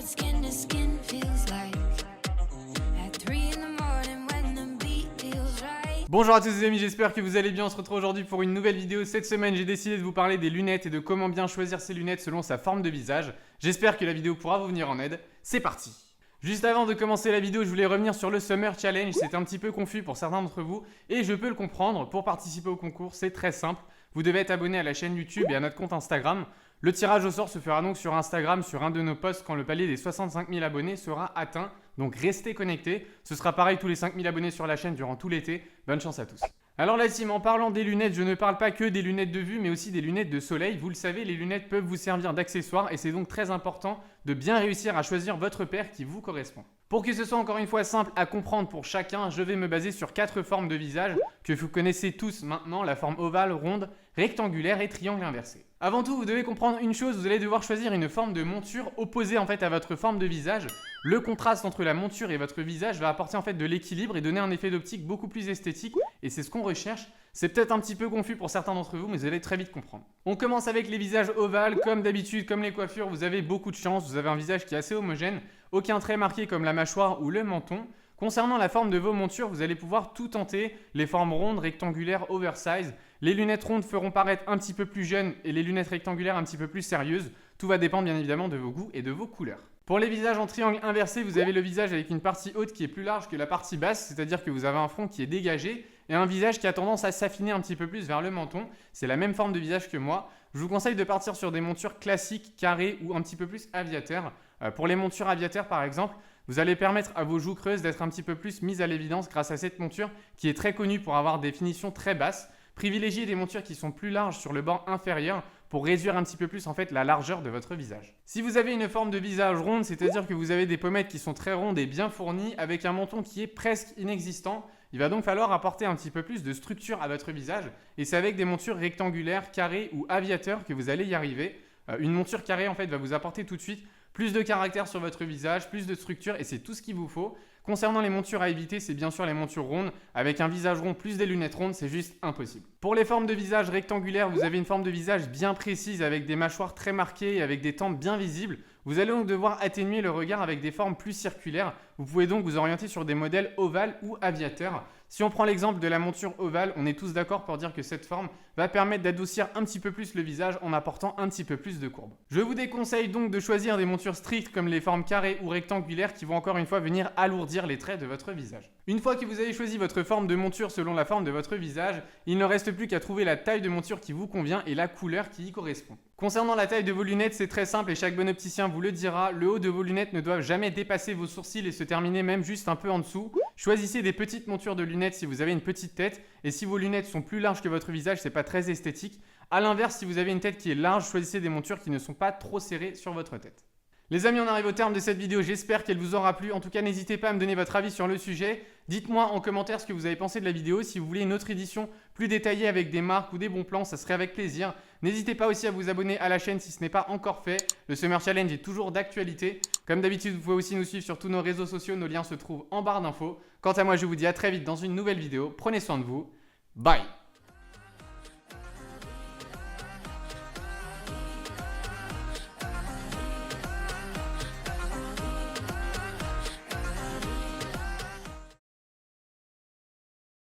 what skin to skin feels like. At 3 in the morning when the beat feels right. Bonjour à tous les amis, j'espère que vous allez bien. On se retrouve aujourd'hui pour une nouvelle vidéo. Cette semaine, j'ai décidé de vous parler des lunettes et de comment bien choisir ses lunettes selon sa forme de visage. J'espère que la vidéo pourra vous venir en aide. C'est parti! Juste avant de commencer la vidéo, je voulais revenir sur le Summer Challenge. C'était un petit peu confus pour certains d'entre vous et je peux le comprendre. Pour participer au concours, c'est très simple. Vous devez être abonné à la chaîne YouTube et à notre compte Instagram. Le tirage au sort se fera donc sur Instagram, sur un de nos posts quand le palier des 65 000 abonnés sera atteint. Donc restez connectés. Ce sera pareil tous les 5 000 abonnés sur la chaîne durant tout l'été. Bonne chance à tous. Alors la team, en parlant des lunettes, je ne parle pas que des lunettes de vue, mais aussi des lunettes de soleil. Vous le savez, les lunettes peuvent vous servir d'accessoire et c'est donc très important de bien réussir à choisir votre paire qui vous correspond. Pour que ce soit encore une fois simple à comprendre pour chacun, je vais me baser sur 4 formes de visage que vous connaissez tous maintenant, la forme ovale, ronde, rectangulaire et triangle inversé. Avant tout, vous devez comprendre une chose, vous allez devoir choisir une forme de monture opposée en fait à votre forme de visage. Le contraste entre la monture et votre visage va apporter en fait de l'équilibre et donner un effet d'optique beaucoup plus esthétique et c'est ce qu'on recherche. C'est peut-être un petit peu confus pour certains d'entre vous, mais vous allez très vite comprendre. On commence avec les visages ovales, comme d'habitude, comme les coiffures, vous avez beaucoup de chance, vous avez un visage qui est assez homogène, aucun trait marqué comme la mâchoire ou le menton. Concernant la forme de vos montures, vous allez pouvoir tout tenter, les formes rondes, rectangulaires, oversize. Les lunettes rondes feront paraître un petit peu plus jeunes et les lunettes rectangulaires un petit peu plus sérieuses. Tout va dépendre bien évidemment de vos goûts et de vos couleurs. Pour les visages en triangle inversé, vous avez le visage avec une partie haute qui est plus large que la partie basse, c'est-à-dire que vous avez un front qui est dégagé et un visage qui a tendance à s'affiner un petit peu plus vers le menton. C'est la même forme de visage que moi. Je vous conseille de partir sur des montures classiques, carrées ou un petit peu plus aviataires. Pour les montures aviataires par exemple, vous allez permettre à vos joues creuses d'être un petit peu plus mises à l'évidence grâce à cette monture qui est très connue pour avoir des finitions très basses. Privilégiez des montures qui sont plus larges sur le bord inférieur pour réduire un petit peu plus en fait la largeur de votre visage. Si vous avez une forme de visage ronde, c'est-à-dire que vous avez des pommettes qui sont très rondes et bien fournies avec un menton qui est presque inexistant, il va donc falloir apporter un petit peu plus de structure à votre visage et c'est avec des montures rectangulaires, carrées ou aviateurs que vous allez y arriver. Une monture carrée en fait va vous apporter tout de suite plus de caractère sur votre visage, plus de structure et c'est tout ce qu'il vous faut. Concernant les montures à éviter, c'est bien sûr les montures rondes. Avec un visage rond plus des lunettes rondes, c'est juste impossible. Pour les formes de visage rectangulaires, vous avez une forme de visage bien précise avec des mâchoires très marquées et avec des tempes bien visibles. Vous allez donc devoir atténuer le regard avec des formes plus circulaires. Vous pouvez donc vous orienter sur des modèles ovales ou aviateurs. Si on prend l'exemple de la monture ovale, on est tous d'accord pour dire que cette forme va permettre d'adoucir un petit peu plus le visage en apportant un petit peu plus de courbe. Je vous déconseille donc de choisir des montures strictes comme les formes carrées ou rectangulaires qui vont encore une fois venir alourdir les traits de votre visage. Une fois que vous avez choisi votre forme de monture selon la forme de votre visage, il ne reste plus qu'à trouver la taille de monture qui vous convient et la couleur qui y correspond. Concernant la taille de vos lunettes, c'est très simple et chaque bon opticien vous le dira, le haut de vos lunettes ne doit jamais dépasser vos sourcils et se terminer même juste un peu en dessous. Choisissez des petites montures de lunettes si vous avez une petite tête et si vos lunettes sont plus larges que votre visage, c'est pas très esthétique. A l'inverse, si vous avez une tête qui est large, choisissez des montures qui ne sont pas trop serrées sur votre tête. Les amis, on arrive au terme de cette vidéo, j'espère qu'elle vous aura plu. En tout cas, n'hésitez pas à me donner votre avis sur le sujet. Dites-moi en commentaire ce que vous avez pensé de la vidéo. Si vous voulez une autre édition plus détaillée avec des marques ou des bons plans, ça serait avec plaisir. N'hésitez pas aussi à vous abonner à la chaîne si ce n'est pas encore fait. Le Summer Challenge est toujours d'actualité. Comme d'habitude, vous pouvez aussi nous suivre sur tous nos réseaux sociaux. Nos liens se trouvent en barre d'infos. Quant à moi, je vous dis à très vite dans une nouvelle vidéo. Prenez soin de vous. Bye!